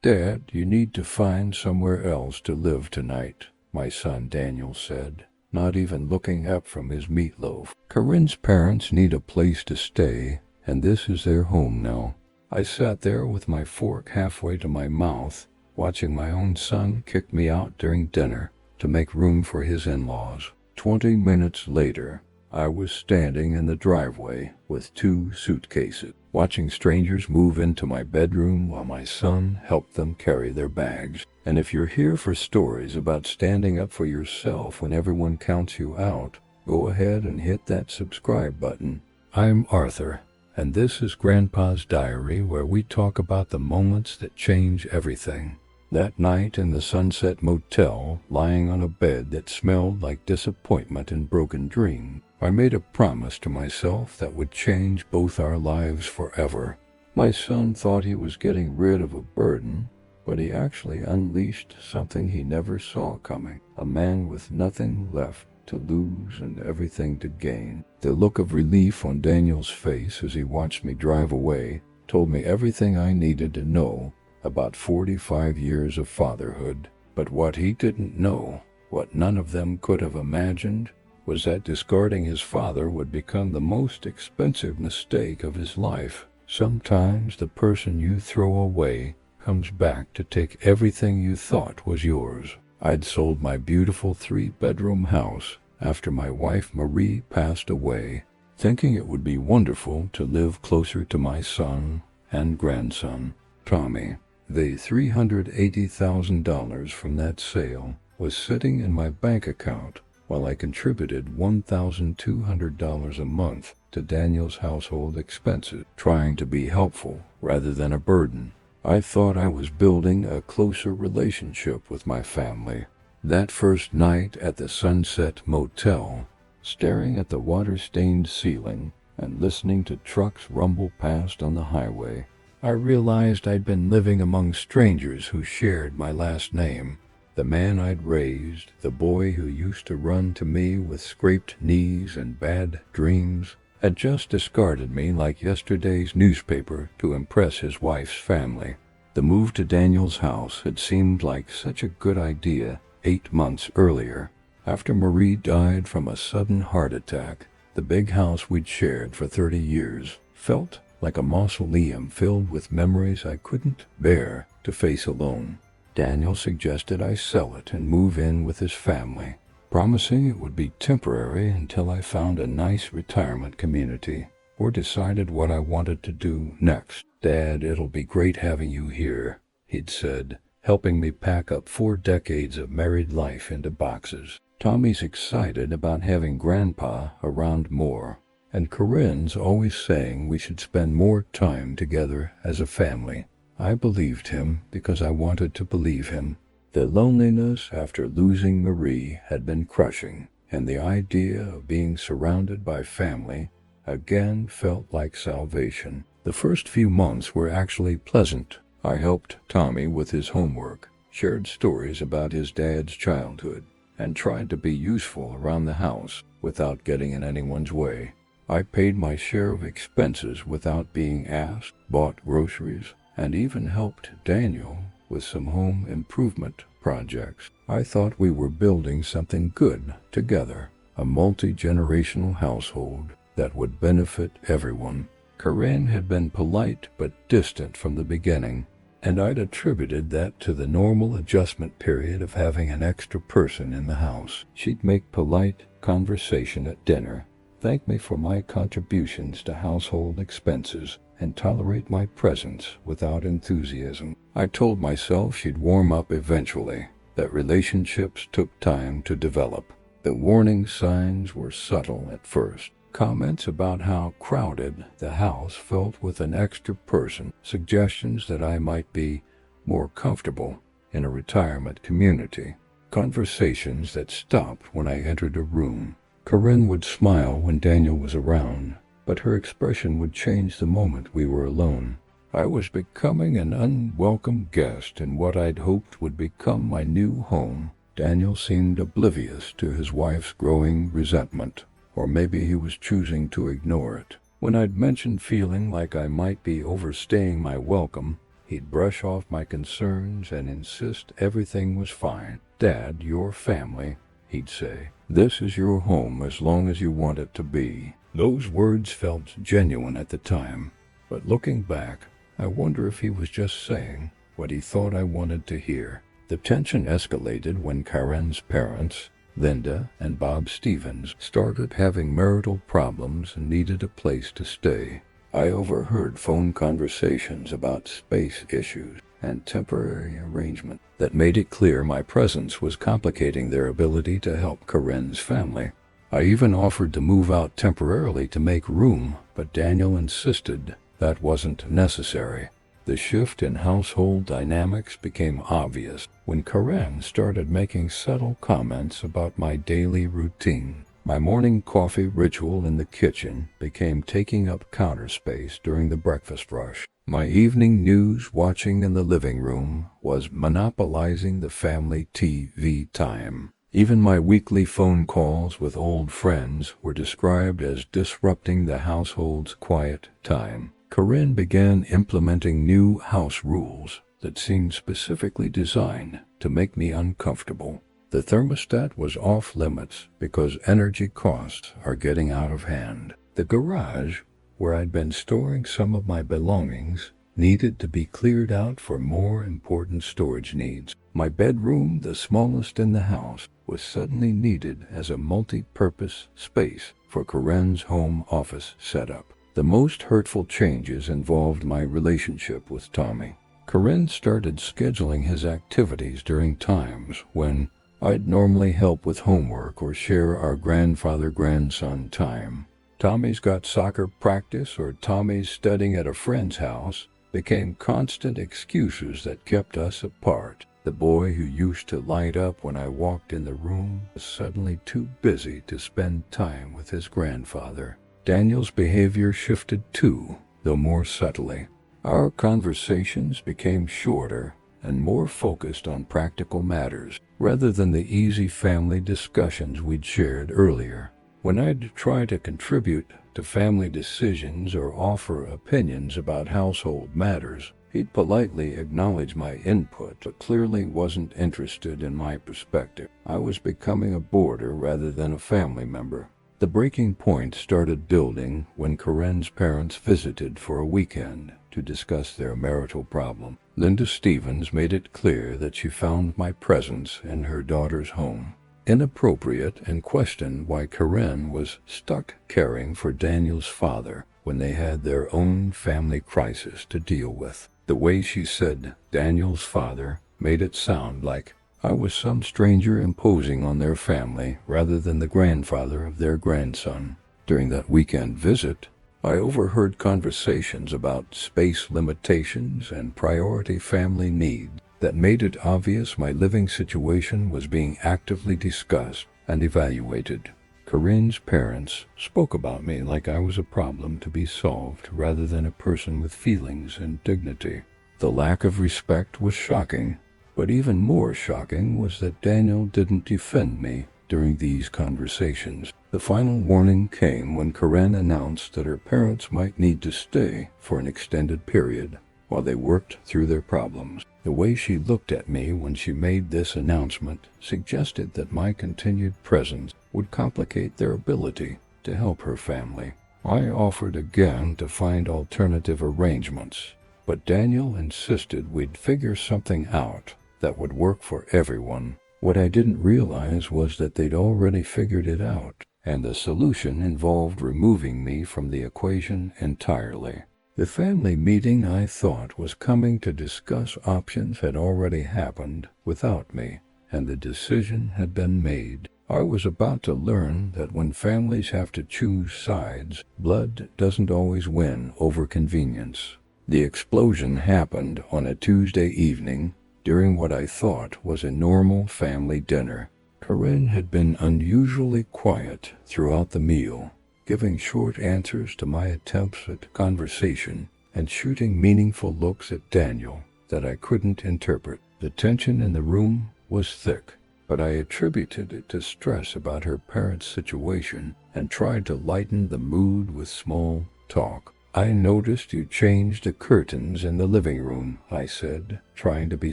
"Dad, you need to find somewhere else to live tonight," my son Daniel said, not even looking up from his meatloaf. "Corinne's parents need a place to stay, and this is their home now." I sat there with my fork halfway to my mouth, watching my own son kick me out during dinner to make room for his in-laws. 20 minutes later, I was standing in the driveway with 2 suitcases, watching strangers move into my bedroom while my son helped them carry their bags. And if you're here for stories about standing up for yourself when everyone counts you out, go ahead and hit that subscribe button. I'm Arthur, and this is Grandpa's Diary, where we talk about the moments that change everything. That night in the Sunset Motel, lying on a bed that smelled like disappointment and broken dreams, I made a promise to myself that would change both our lives forever. My son thought he was getting rid of a burden, but he actually unleashed something he never saw coming. A man with nothing left to lose and everything to gain. The look of relief on Daniel's face as he watched me drive away told me everything I needed to know about 45 years of fatherhood. But what he didn't know, what none of them could have imagined, was that discarding his father would become the most expensive mistake of his life. Sometimes the person you throw away comes back to take everything you thought was yours. I'd sold my beautiful 3-bedroom house after my wife Marie passed away, thinking it would be wonderful to live closer to my son and grandson, Tommy. The $380,000 from that sale was sitting in my bank account while I contributed $1,200 a month to Daniel's household expenses, trying to be helpful rather than a burden. I thought I was building a closer relationship with my family. That first night at the Sunset Motel, staring at the water-stained ceiling and listening to trucks rumble past on the highway, I realized I'd been living among strangers who shared my last name. The man I'd raised, the boy who used to run to me with scraped knees and bad dreams, had just discarded me like yesterday's newspaper to impress his wife's family. The move to Daniel's house had seemed like such a good idea 8 months earlier. After Marie died from a sudden heart attack, the big house we'd shared for 30 years felt like a mausoleum filled with memories I couldn't bear to face alone. Daniel suggested I sell it and move in with his family, promising it would be temporary until I found a nice retirement community or decided what I wanted to do next. "Dad, it'll be great having you here," he'd said, helping me pack up 4 decades of married life into boxes. "Tommy's excited about having Grandpa around more, and Corinne's always saying we should spend more time together as a family." I believed him because I wanted to believe him. The loneliness after losing Marie had been crushing, and the idea of being surrounded by family again felt like salvation. The first few months were actually pleasant. I helped Tommy with his homework, shared stories about his dad's childhood, and tried to be useful around the house without getting in anyone's way. I paid my share of expenses without being asked, bought groceries, and even helped Daniel with some home improvement projects. I thought we were building something good together, a multi-generational household that would benefit everyone. Corinne had been polite but distant from the beginning, and I'd attributed that to the normal adjustment period of having an extra person in the house. She'd make polite conversation at dinner, thank me for my contributions to household expenses, and tolerate my presence without enthusiasm. I told myself she'd warm up eventually, that relationships took time to develop. The warning signs were subtle at first. Comments about how crowded the house felt with an extra person, suggestions that I might be more comfortable in a retirement community, conversations that stopped when I entered a room. Corinne would smile when Daniel was around, but her expression would change the moment we were alone. I was becoming an unwelcome guest in what I'd hoped would become my new home. Daniel seemed oblivious to his wife's growing resentment, or maybe he was choosing to ignore it. When I'd mentioned feeling like I might be overstaying my welcome, he'd brush off my concerns and insist everything was fine. "Dad, your family," he'd say. "This is your home as long as you want it to be." Those words felt genuine at the time, but looking back, I wonder if he was just saying what he thought I wanted to hear. The tension escalated when Karen's parents, Linda and Bob Stevens, started having marital problems and needed a place to stay. I overheard phone conversations about space issues and temporary arrangement that made it clear my presence was complicating their ability to help Karen's family. I even offered to move out temporarily to make room, but Daniel insisted that wasn't necessary. The shift in household dynamics became obvious when Karen started making subtle comments about my daily routine. My morning coffee ritual in the kitchen became taking up counter space during the breakfast rush. My evening news watching in the living room was monopolizing the family TV time. Even my weekly phone calls with old friends were described as disrupting the household's quiet time. Corinne began implementing new house rules that seemed specifically designed to make me uncomfortable. The thermostat was off limits because energy costs are getting out of hand. The garage, where I'd been storing some of my belongings, needed to be cleared out for more important storage needs. My bedroom, the smallest in the house, was suddenly needed as a multi-purpose space for Corinne's home office setup. The most hurtful changes involved my relationship with Tommy. Corinne started scheduling his activities during times when I'd normally help with homework or share our grandfather-grandson time. Tommy's got soccer practice or Tommy's studying at a friend's house became constant excuses that kept us apart. The boy who used to light up when I walked in the room was suddenly too busy to spend time with his grandfather. Daniel's behavior shifted too, though more subtly. Our conversations became shorter and more focused on practical matters, rather than the easy family discussions we'd shared earlier. When I'd try to contribute to family decisions or offer opinions about household matters, he'd politely acknowledge my input, but clearly wasn't interested in my perspective. I was becoming a boarder rather than a family member. The breaking point started building when Corinne's parents visited for a weekend to discuss their marital problem. Linda Stevens made it clear that she found my presence in her daughter's home inappropriate and questioned why Corinne was stuck caring for Daniel's father when they had their own family crisis to deal with. The way she said Daniel's father made it sound like I was some stranger imposing on their family rather than the grandfather of their grandson. During that weekend visit, I overheard conversations about space limitations and priority family needs that made it obvious my living situation was being actively discussed and evaluated. Corinne's parents spoke about me like I was a problem to be solved rather than a person with feelings and dignity. The lack of respect was shocking, but even more shocking was that Daniel didn't defend me during these conversations. The final warning came when Corinne announced that her parents might need to stay for an extended period while they worked through their problems. The way she looked at me when she made this announcement suggested that my continued presence would complicate their ability to help her family. I offered again to find alternative arrangements, but Daniel insisted we'd figure something out that would work for everyone. What I didn't realize was that they'd already figured it out, and the solution involved removing me from the equation entirely. The family meeting I thought was coming to discuss options had already happened without me, and the decision had been made. I was about to learn that when families have to choose sides, blood doesn't always win over convenience. The explosion happened on a Tuesday evening during what I thought was a normal family dinner. Corinne had been unusually quiet throughout the meal, giving short answers to my attempts at conversation and shooting meaningful looks at Daniel that I couldn't interpret. The tension in the room was thick, but I attributed it to stress about her parents' situation and tried to lighten the mood with small talk. "I noticed you changed the curtains in the living room," I said, trying to be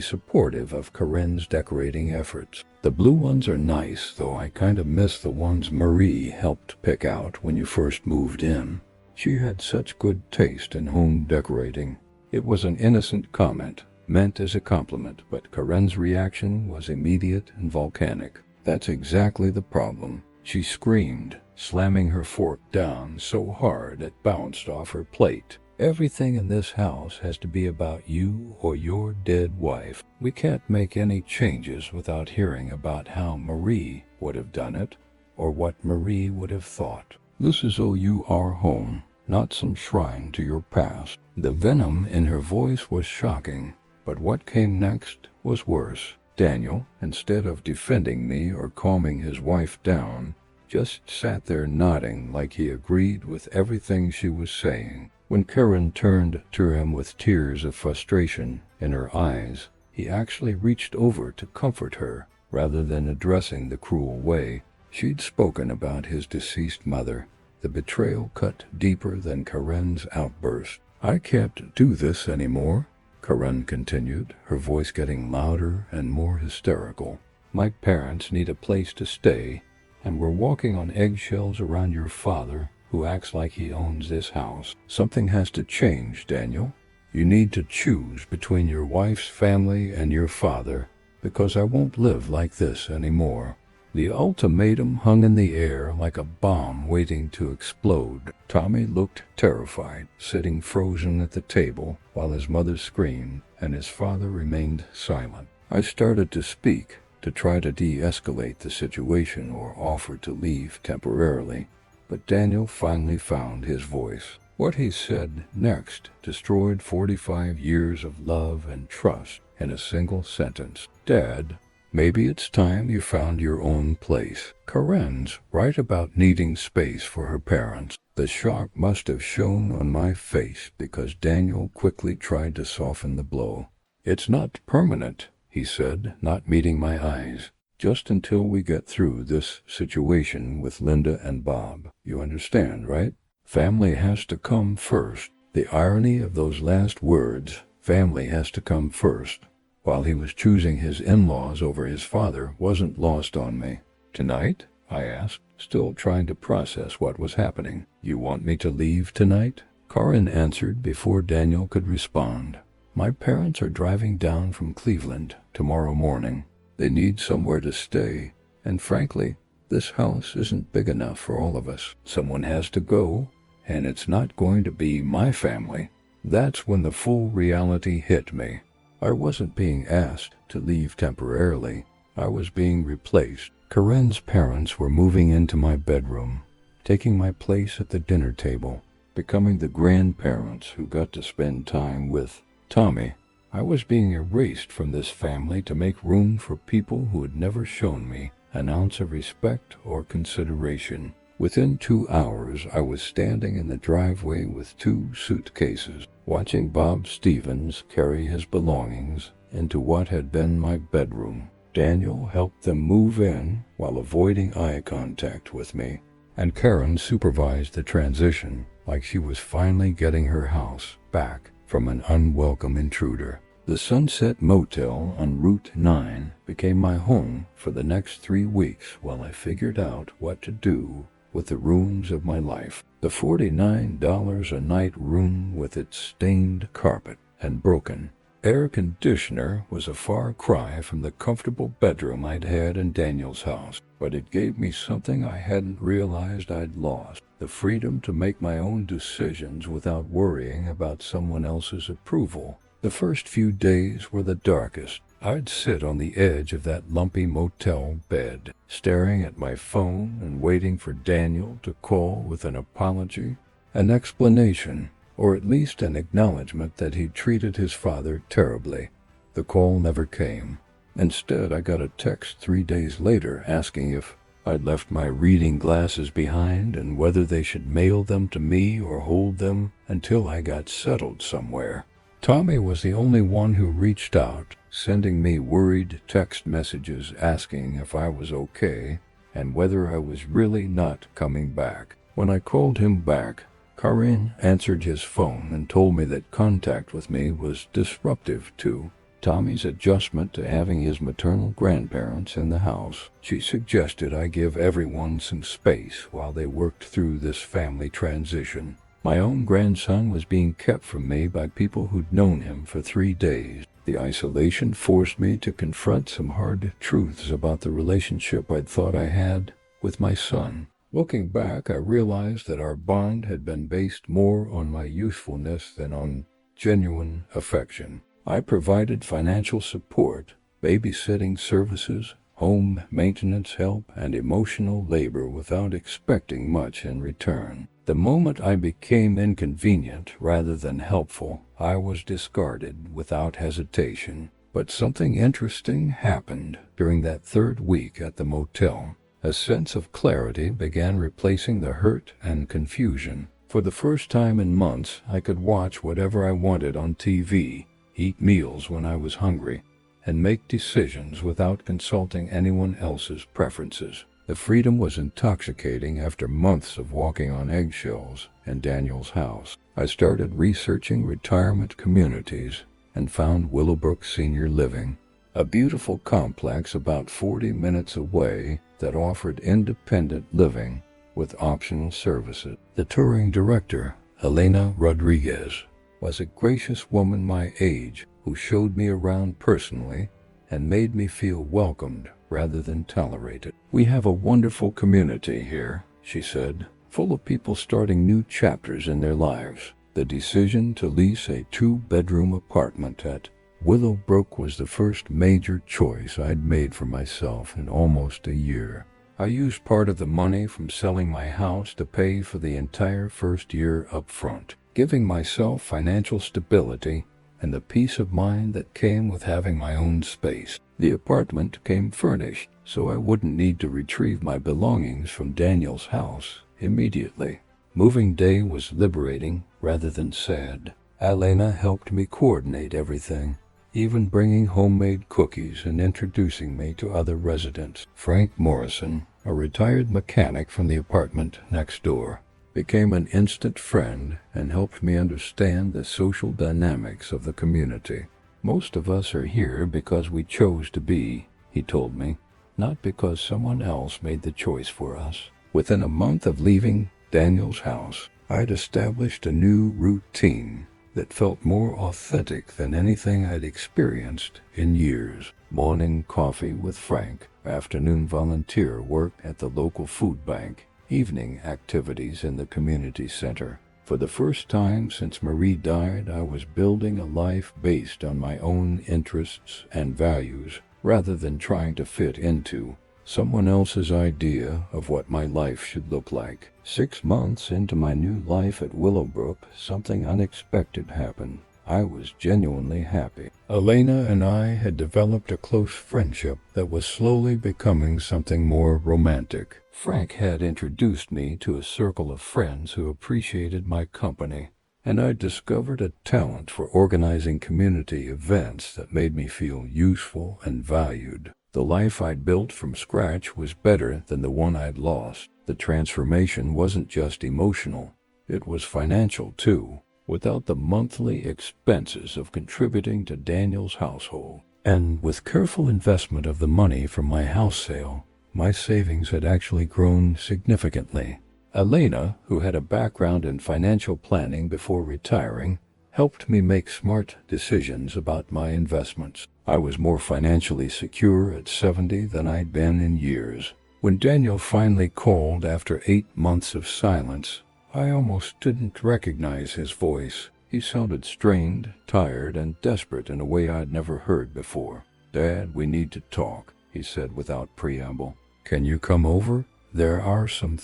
supportive of Corinne's decorating efforts. "The blue ones are nice, though I kind of miss the ones Marie helped pick out when you first moved in. She had such good taste in home decorating." It was an innocent comment, meant as a compliment, but Corinne's reaction was immediate and volcanic. "That's exactly the problem," she screamed, slamming her fork down so hard it bounced off her plate. "Everything in this house has to be about you or your dead wife. We can't make any changes without hearing about how Marie would have done it, or what Marie would have thought. This is our home, not some shrine to your past." The venom in her voice was shocking, but what came next was worse. Daniel, instead of defending me or calming his wife down, just sat there nodding like he agreed with everything she was saying. When Karen turned to him with tears of frustration in her eyes, he actually reached over to comfort her, rather than addressing the cruel way she'd spoken about his deceased mother. The betrayal cut deeper than Karen's outburst. "I can't do this anymore," Karen continued, her voice getting louder and more hysterical. "My parents need a place to stay, and we're walking on eggshells around your father, who acts like he owns this house. Something has to change, Daniel. You need to choose between your wife's family and your father, because I won't live like this anymore." The ultimatum hung in the air like a bomb waiting to explode. Tommy looked terrified, sitting frozen at the table while his mother screamed and his father remained silent. I started to speak, to try to de-escalate the situation or offer to leave temporarily, but Daniel finally found his voice. What he said next destroyed 45 years of love and trust in a single sentence. "Dad, maybe it's time you found your own place." Karen's right about needing space for her parents. The shock must have shown on my face because Daniel quickly tried to soften the blow. "It's not permanent," he said, not meeting my eyes. "Just until we get through this situation with Linda and Bob. You understand, right? Family has to come first." The irony of those last words, "family has to come first," while he was choosing his in-laws over his father, wasn't lost on me. "Tonight?" I asked, still trying to process what was happening. "You want me to leave tonight?" Karen answered before Daniel could respond. "My parents are driving down from Cleveland tomorrow morning. They need somewhere to stay, and frankly, this house isn't big enough for all of us. Someone has to go, and it's not going to be my family." That's when the full reality hit me. I wasn't being asked to leave temporarily. I was being replaced. Karen's parents were moving into my bedroom, taking my place at the dinner table, becoming the grandparents who got to spend time with Tommy. I was being erased from this family to make room for people who had never shown me an ounce of respect or consideration. Within 2 hours, I was standing in the driveway with 2 suitcases, watching Bob Stevens carry his belongings into what had been my bedroom. Daniel helped them move in while avoiding eye contact with me, and Karen supervised the transition like she was finally getting her house back from an unwelcome intruder. The Sunset Motel on Route 9 became my home for the next 3 weeks while I figured out what to do with the rooms of my life. The $49 a night room with its stained carpet and broken air conditioner was a far cry from the comfortable bedroom I'd had in Daniel's house, but it gave me something I hadn't realized I'd lost: the freedom to make my own decisions without worrying about someone else's approval. The first few days were the darkest. I'd sit on the edge of that lumpy motel bed, staring at my phone and waiting for Daniel to call with an apology, an explanation, or at least an acknowledgement that he'd treated his father terribly. The call never came. Instead, I got a text 3 days later asking if I'd left my reading glasses behind and whether they should mail them to me or hold them until I got settled somewhere. Tommy was the only one who reached out, sending me worried text messages asking if I was okay and whether I was really not coming back. When I called him back, Karin answered his phone and told me that contact with me was disruptive to Tommy's adjustment to having his maternal grandparents in the house. She suggested I give everyone some space while they worked through this family transition. My own grandson was being kept from me by people who'd known him for 3 days. The isolation forced me to confront some hard truths about the relationship I'd thought I had with my son. Looking back, I realized that our bond had been based more on my usefulness than on genuine affection. I provided financial support, babysitting services, home maintenance help, and emotional labor without expecting much in return. The moment I became inconvenient rather than helpful, I was discarded without hesitation. But something interesting happened during that 3rd week at the motel. A sense of clarity began replacing the hurt and confusion. For the first time in months, I could watch whatever I wanted on TV, eat meals when I was hungry, and make decisions without consulting anyone else's preferences. The freedom was intoxicating after months of walking on eggshells in Daniel's house. I started researching retirement communities and found Willowbrook Senior Living, a beautiful complex about 40 minutes away that offered independent living with optional services. The touring director, Elena Rodriguez, was a gracious woman my age who showed me around personally and made me feel welcomed rather than tolerated. "We have a wonderful community here," she said, "full of people starting new chapters in their lives." The decision to lease a 2-bedroom apartment at Willowbrook was the first major choice I'd made for myself in almost a year. I used part of the money from selling my house to pay for the entire first year up front, giving myself financial stability and the peace of mind that came with having my own space. The apartment came furnished, so I wouldn't need to retrieve my belongings from Daniel's house immediately. Moving day was liberating rather than sad. Elena helped me coordinate everything, even bringing homemade cookies and introducing me to other residents. Frank Morrison, a retired mechanic from the apartment next door, became an instant friend and helped me understand the social dynamics of the community. "Most of us are here because we chose to be," he told me, "not because someone else made the choice for us." Within a month of leaving Daniel's house, I'd established a new routine that felt more authentic than anything I'd experienced in years. Morning coffee with Frank, afternoon volunteer work at the local food bank, evening activities in the community center. For the first time since Marie died, I was building a life based on my own interests and values, rather than trying to fit into someone else's idea of what my life should look like. 6 months into my new life at Willowbrook, something unexpected happened. I was genuinely happy. Elena and I had developed a close friendship that was slowly becoming something more romantic. Frank had introduced me to a circle of friends who appreciated my company, and I discovered a talent for organizing community events that made me feel useful and valued. The life I'd built from scratch was better than the one I'd lost. The transformation wasn't just emotional, it was financial too, without the monthly expenses of contributing to Daniel's household. And with careful investment of the money from my house sale, my savings had actually grown significantly. Elena, who had a background in financial planning before retiring, helped me make smart decisions about my investments. I was more financially secure at 70 than I'd been in years. When Daniel finally called after 8 months of silence, I almost didn't recognize his voice. He sounded strained, tired, and desperate in a way I'd never heard before. "Dad, we need to talk," he said without preamble. "Can you come over? There are some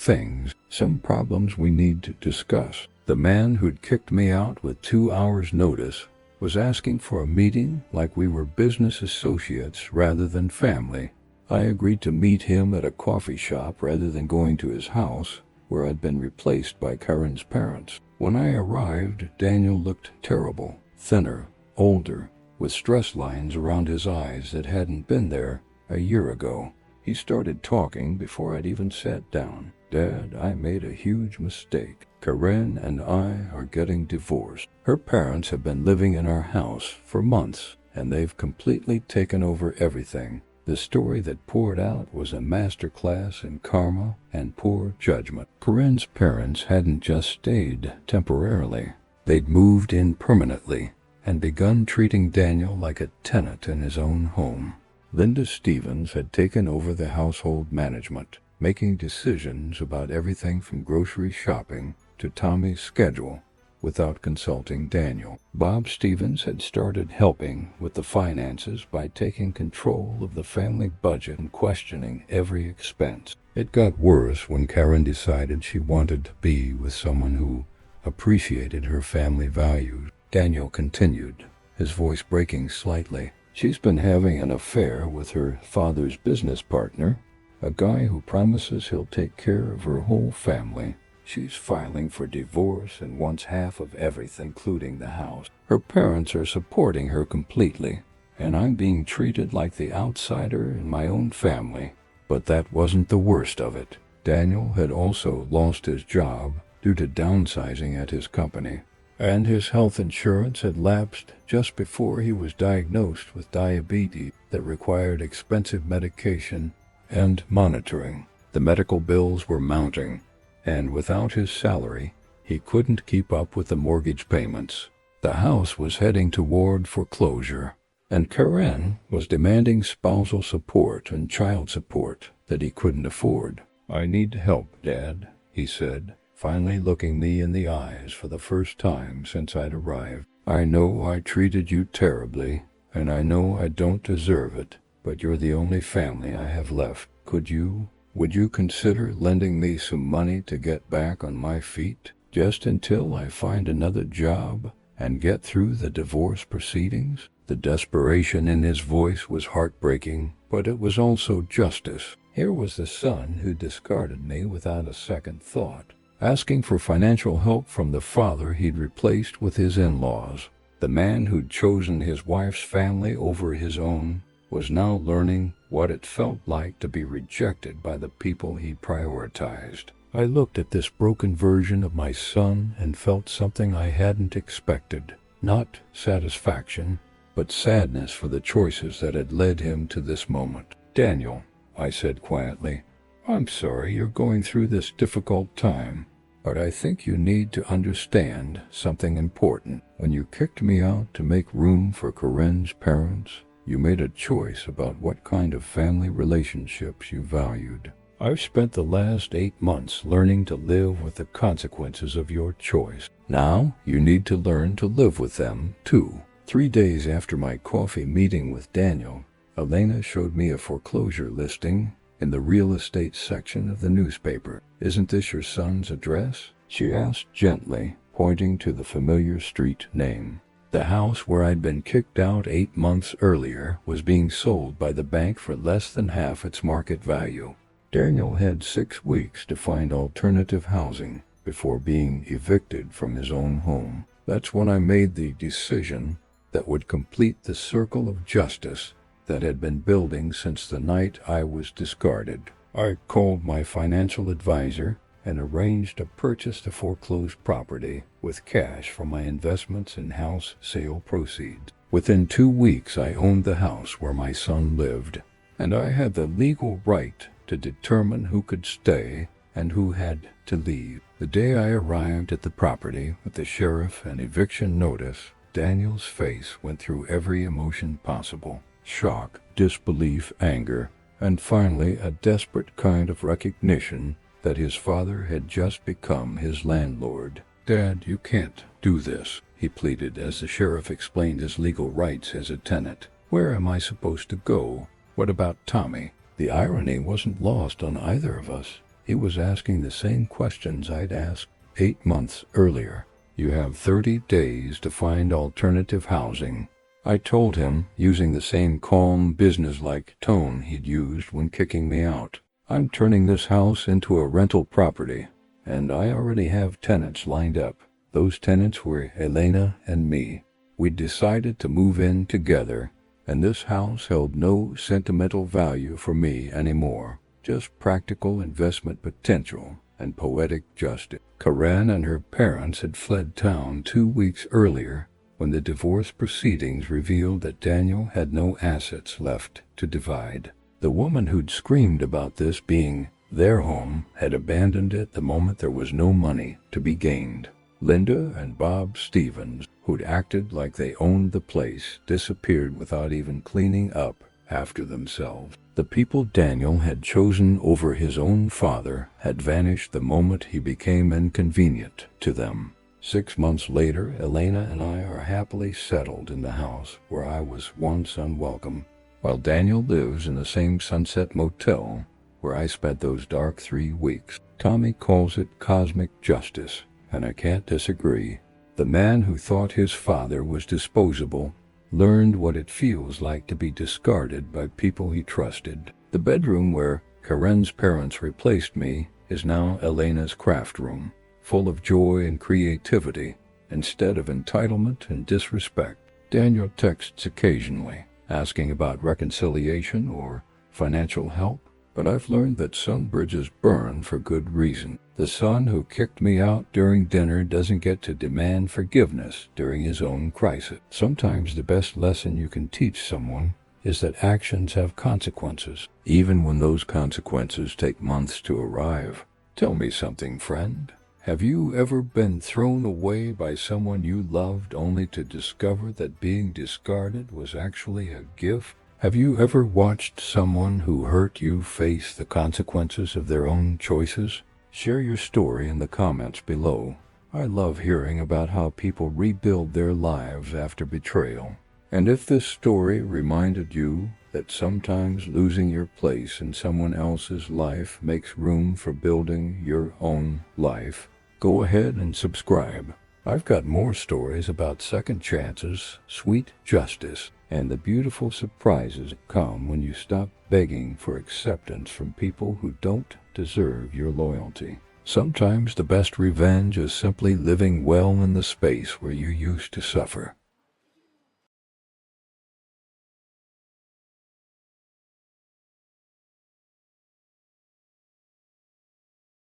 problems we need to discuss." The man who'd kicked me out with 2 hours' notice was asking for a meeting like we were business associates rather than family. I agreed to meet him at a coffee shop rather than going to his house, where I'd been replaced by Karen's parents. When I arrived, Daniel looked terrible, thinner, older, with stress lines around his eyes that hadn't been there a year ago. He started talking before I'd even sat down. "Dad, I made a huge mistake. Karen and I are getting divorced. Her parents have been living in our house for months, and they've completely taken over everything." The story that poured out was a master class in karma and poor judgment. Karen's parents hadn't just stayed temporarily. They'd moved in permanently and begun treating Daniel like a tenant in his own home. Linda Stevens had taken over the household management, making decisions about everything from grocery shopping to Tommy's schedule without consulting Daniel. Bob Stevens had started helping with the finances by taking control of the family budget and questioning every expense. It got worse when Karen decided she wanted to be with someone who appreciated her family values. Daniel continued, his voice breaking slightly. "She's been having an affair with her father's business partner, a guy who promises he'll take care of her whole family. She's filing for divorce and wants half of everything, including the house. Her parents are supporting her completely, and I'm being treated like the outsider in my own family." But that wasn't the worst of it. Daniel had also lost his job due to downsizing at his company, and his health insurance had lapsed just before he was diagnosed with diabetes that required expensive medication and monitoring. The medical bills were mounting, and without his salary, he couldn't keep up with the mortgage payments. The house was heading toward foreclosure, and Karen was demanding spousal support and child support that he couldn't afford. "I need help, Dad," he said, finally looking me in the eyes for the first time since I'd arrived. "I know I treated you terribly, and I know I don't deserve it, but you're the only family I have left. Would you consider lending me some money to get back on my feet, just until I find another job and get through the divorce proceedings?" The desperation in his voice was heartbreaking, but it was also justice. Here was the son who discarded me without a second thought, asking for financial help from the father he'd replaced with his in-laws. The man who'd chosen his wife's family over his own was now learning what it felt like to be rejected by the people he prioritized. I looked at this broken version of my son and felt something I hadn't expected. Not satisfaction, but sadness for the choices that had led him to this moment. "Daniel," I said quietly, "I'm sorry you're going through this difficult time, but I think you need to understand something important. When you kicked me out to make room for Karen's parents, you made a choice about what kind of family relationships you valued. I've spent the last 8 months learning to live with the consequences of your choice. Now you need to learn to live with them, too." 3 days after my coffee meeting with Daniel, Elena showed me a foreclosure listing in the real estate section of the newspaper. "Isn't this your son's address?" she asked gently, pointing to the familiar street name. The house where I'd been kicked out 8 months earlier was being sold by the bank for less than half its market value. Daniel had 6 weeks to find alternative housing before being evicted from his own home. That's when I made the decision that would complete the circle of justice that had been building since the night I was discarded. I called my financial advisor and arranged to purchase the foreclosed property with cash from my investments in house sale proceeds. Within 2 weeks, I owned the house where my son lived, and I had the legal right to determine who could stay and who had to leave. The day I arrived at the property with the sheriff and eviction notice, Daniel's face went through every emotion possible: shock, disbelief, anger, and finally a desperate kind of recognition that his father had just become his landlord. "Dad, you can't do this," he pleaded as the sheriff explained his legal rights as a tenant. "Where am I supposed to go? What about Tommy?" The irony wasn't lost on either of us. He was asking the same questions I'd asked 8 months earlier. "You have 30 days to find alternative housing," I told him, using the same calm, businesslike tone he'd used when kicking me out. "I'm turning this house into a rental property, and I already have tenants lined up." Those tenants were Elena and me. We'd decided to move in together and this house held no sentimental value for me anymore, just practical investment potential and poetic justice. Karen and her parents had fled town 2 weeks earlier when the divorce proceedings revealed that Daniel had no assets left to divide. The woman who'd screamed about this being their home had abandoned it the moment there was no money to be gained. Linda and Bob Stevens, who'd acted like they owned the place, disappeared without even cleaning up after themselves. The people Daniel had chosen over his own father had vanished the moment he became inconvenient to them. 6 months later, Elena and I are happily settled in the house where I was once unwelcome, while Daniel lives in the same Sunset Motel where I spent those dark 3 weeks. Tommy calls it cosmic justice, and I can't disagree. The man who thought his father was disposable learned what it feels like to be discarded by people he trusted. The bedroom where Karen's parents replaced me is now Elena's craft room, full of joy and creativity instead of entitlement and disrespect. Daniel texts occasionally, asking about reconciliation or financial help, but I've learned that some bridges burn for good reason. The son who kicked me out during dinner doesn't get to demand forgiveness during his own crisis. Sometimes the best lesson you can teach someone is that actions have consequences, even when those consequences take months to arrive. Tell me something, friend. Have you ever been thrown away by someone you loved only to discover that being discarded was actually a gift? Have you ever watched someone who hurt you face the consequences of their own choices? Share your story in the comments below. I love hearing about how people rebuild their lives after betrayal. And if this story reminded you that sometimes losing your place in someone else's life makes room for building your own life, go ahead and subscribe. I've got more stories about second chances, sweet justice, and the beautiful surprises that come when you stop begging for acceptance from people who don't deserve your loyalty. Sometimes the best revenge is simply living well in the space where you used to suffer.